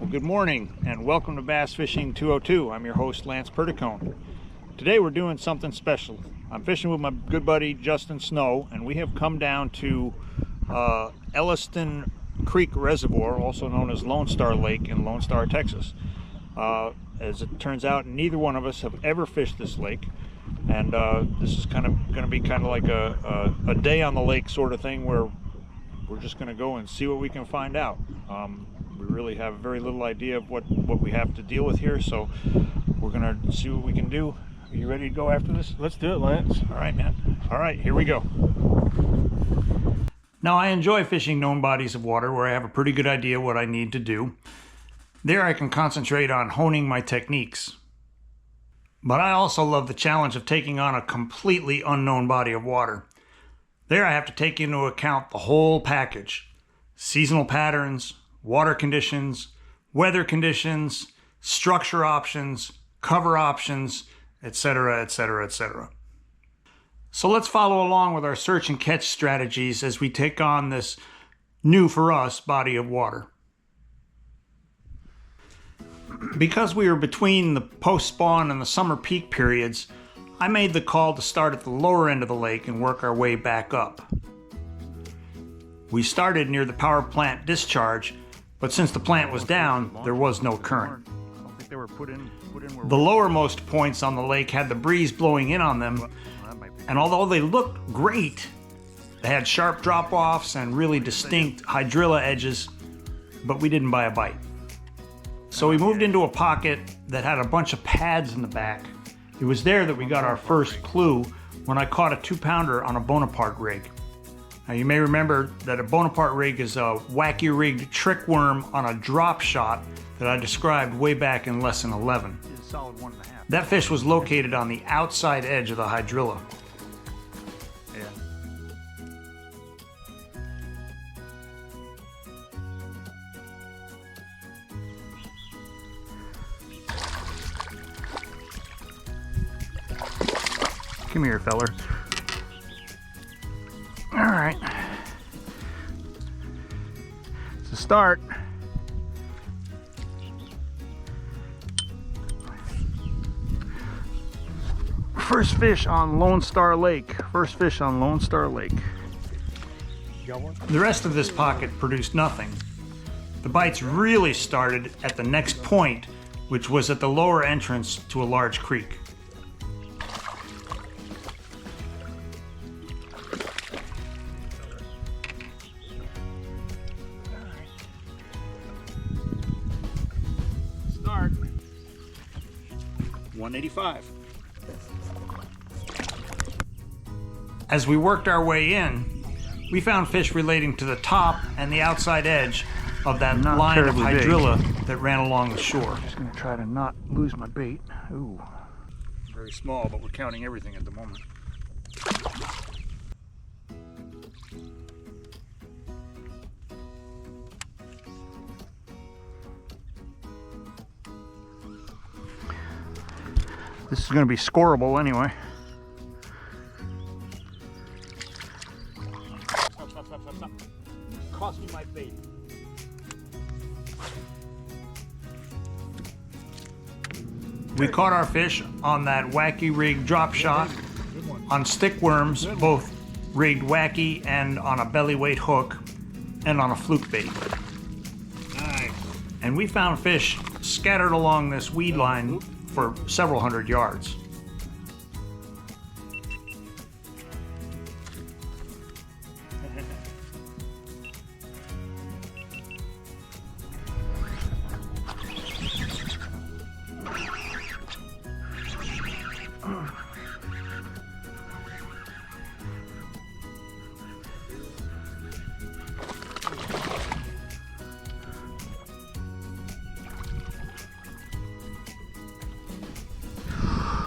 Well, good morning and welcome to Bass Fishing 202. I'm your host, Lance Perticone. Today we're doing something special. I'm fishing with my good buddy Justin Snow, and we have come down to Elliston Creek Reservoir, also known as Lone Star Lake in Lone Star, Texas. As it turns out, neither one of us have ever fished this lake, and this is going to be kind of like a day on the lake sort of thing, where we're just going to go and see what we can find out. We really have very little idea of what we have to deal with here, so we're going to see what we can do. Are you ready to go after this? Let's do it, Lance. All right, man. All right, here we go. Now, I enjoy fishing known bodies of water where I have a pretty good idea what I need to do. There I can concentrate on honing my techniques. But I also love the challenge of taking on a completely unknown body of water. There I have to take into account the whole package: seasonal patterns, water conditions, weather conditions, structure options, cover options, etc., etc., etc. So let's follow along with our search and catch strategies as we take on this new for us body of water. Because we were between the post-spawn and the summer peak periods, I made the call to start at the lower end of the lake and work our way back up. We started near the power plant discharge, but since the plant was down, there was no current. The lowermost points on the lake had the breeze blowing in on them, and although they looked great, they had sharp drop-offs and really distinct hydrilla edges, but we didn't buy a bite. So we moved into a pocket that had a bunch of pads in the back. It was there that we got our first clue when I caught a 2-pounder on a Bonaparte rig. Now, you may remember that a Bonaparte rig is a wacky rigged trick worm on a drop shot that I described way back in lesson 11. That fish was located on the outside edge of the hydrilla. Come here, feller. All right. To start, first fish on Lone Star Lake. First fish on Lone Star Lake. The rest of this pocket produced nothing. The bites really started at the next point, which was at the lower entrance to a large creek. Start 185. As we worked our way in, we found fish relating to the top and the outside edge of that line of hydrilla that ran along the shore. Just gonna try to not lose my bait. Ooh. Very small, but we're counting everything at the moment. This is going to be scoreable anyway. Stop. Cost me my bait. We caught our fish on that wacky rig drop shot, on stick worms, both rigged wacky and on a belly weight hook, and on a fluke bait. Nice. And we found fish scattered along this weed line for several hundred yards.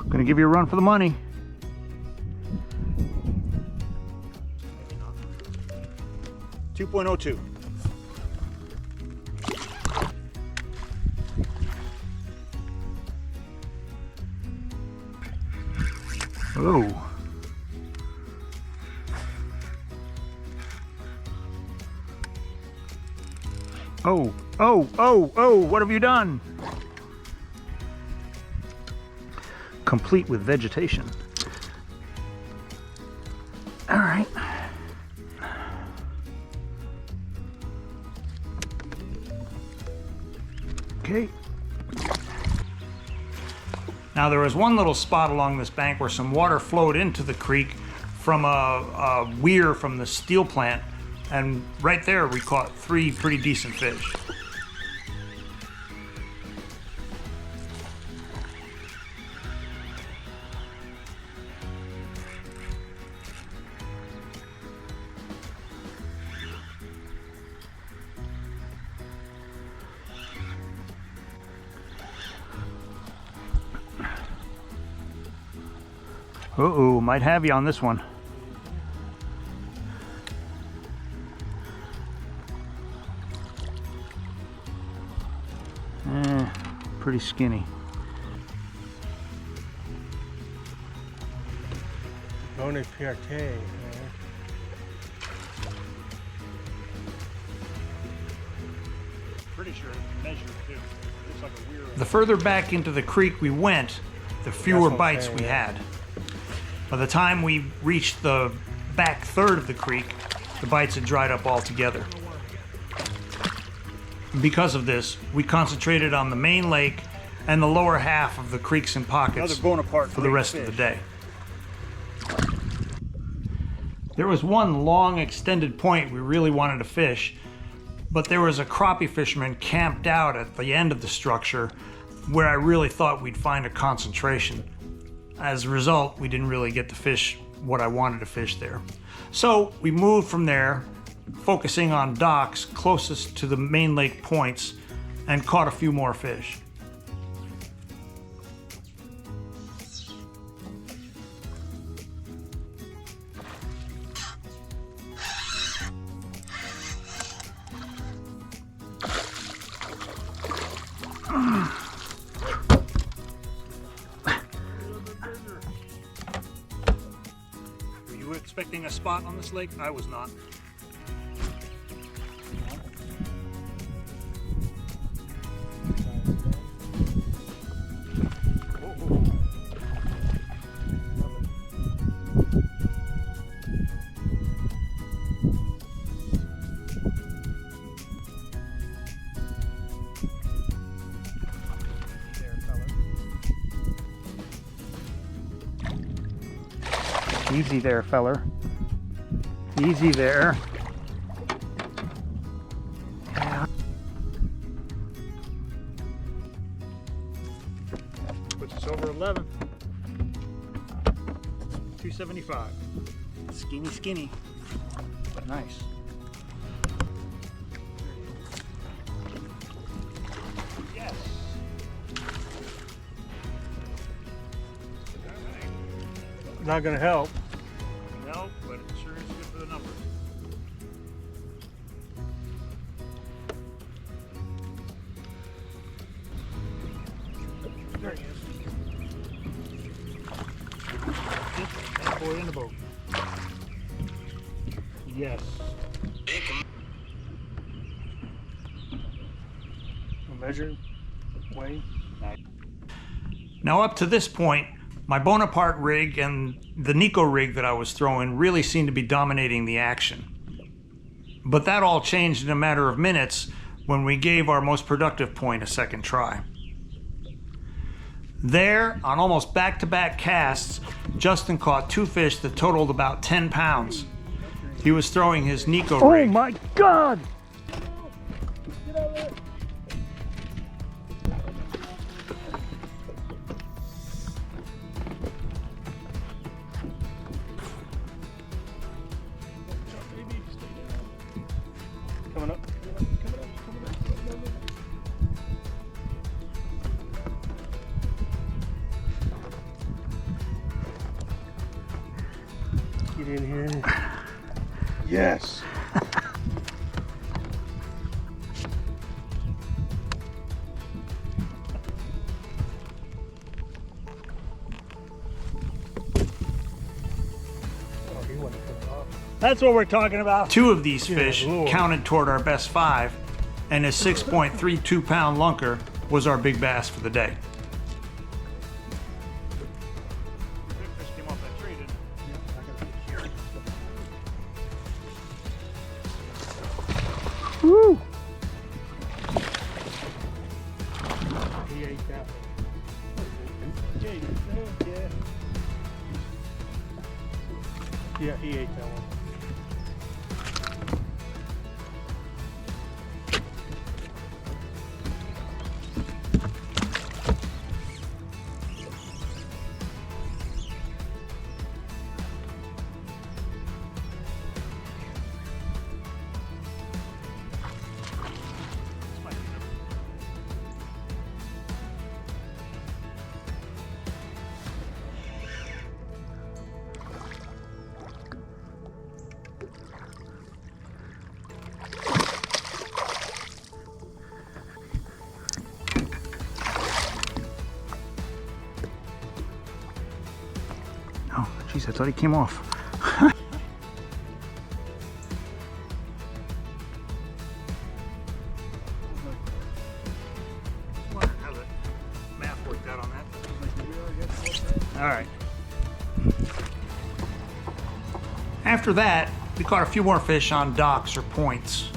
Gonna give you a run for the money. .02. Oh. Oh. Oh, oh, oh, what have you done? Complete with vegetation. All right. Okay. Now there was one little spot along this bank where some water flowed into the creek from a weir from the steel plant, and right there we caught 3 pretty decent fish. Uh-oh, might have you on this one. Pretty skinny. Bone PRK. Pretty sure it's measured too. Looks like a weird. The further back into the creek we went, the fewer bites we had. By the time we reached the back third of the creek, the bites had dried up altogether. Because of this, we concentrated on the main lake and the lower half of the creeks and pockets for the rest of the day. There was one long extended point we really wanted to fish, but there was a crappie fisherman camped out at the end of the structure where I really thought we'd find a concentration. As a result, we didn't really get to fish what I wanted to fish there. So we moved from there, focusing on docks closest to the main lake points, and caught a few more fish. Were you expecting a spot on this lake? I was not. Easy there, feller. Easy there. Yeah. Puts us over 11. 275. Skinny, skinny, but nice. Yes. Not gonna help. No, but it sure is good for the numbers. There he is. That boy in the boat. Yes. Measure, weigh. Now up to this point, my Bonaparte rig and the Nico rig that I was throwing really seemed to be dominating the action. But that all changed in a matter of minutes when we gave our most productive point a second try. There, on almost back-to-back casts, Justin caught 2 fish that totaled about 10 pounds. He was throwing his Nico rig. Oh my God! Coming up. Get in here. Yes. That's what we're talking about. 2 of these fish counted toward our best 5, and his 6.32 pound lunker was our big bass for the day. Fish came off that tree, didn't it? Woo! He ate that one. Yeah, he ate that one. Oh, jeez, I thought he came off. How the math worked out on that. All right. After that, we caught a few more fish on docks or points.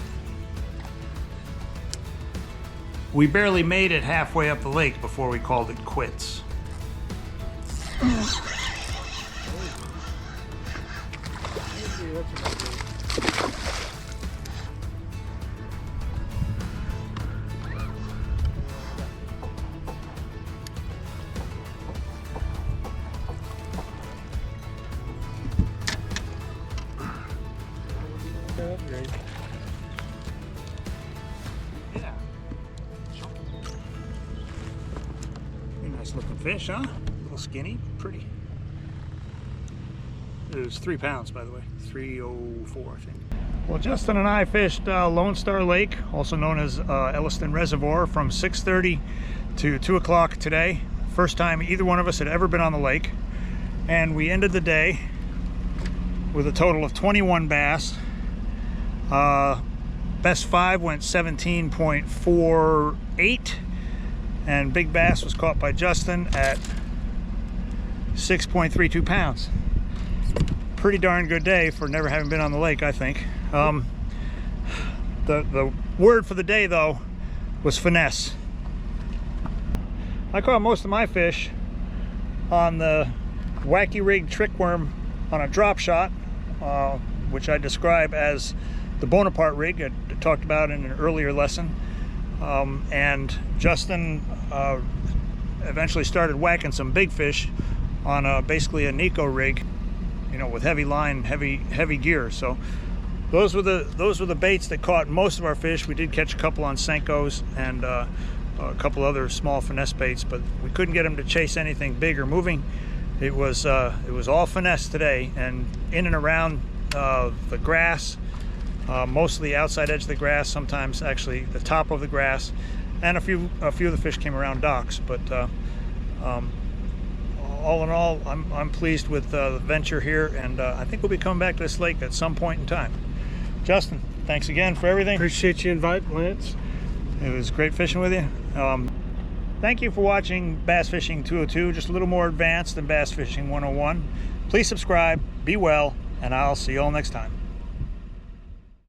We barely made it halfway up the lake before we called it quits. Yeah. Nice looking fish, huh? A little skinny, pretty. It was 3 pounds, by the way. 304, I think. Well, Justin and I fished Lone Star Lake, also known as Elliston Reservoir, from 6:30 to 2 o'clock today. First time either one of us had ever been on the lake. And we ended the day with a total of 21 bass. Best 5 went 17.48, and big bass was caught by Justin at 6.32 pounds. Pretty darn good day for never having been on the lake, I think. The word for the day, though, was finesse. I caught most of my fish on the Wacky Rig Trick Worm on a drop shot, which I describe as the Bonaparte rig I talked about in an earlier lesson. And Justin eventually started whacking some big fish on basically a Nico rig, you know, with heavy line, heavy gear. So those were the baits that caught most of our fish. We did catch a couple on Senkos and a couple other small finesse baits, but we couldn't get them to chase anything big or moving. It was all finesse today, and in and around the grass, mostly the outside edge of the grass, sometimes actually the top of the grass, and a few of the fish came around docks. But all in all, I'm pleased with the venture here, and I think we'll be coming back to this lake at some point in time. Justin, thanks again for everything. Appreciate you inviting Lance. It was great fishing with you. Thank you for watching Bass Fishing 202, just a little more advanced than Bass Fishing 101. Please subscribe, be well, and I'll see you all next time.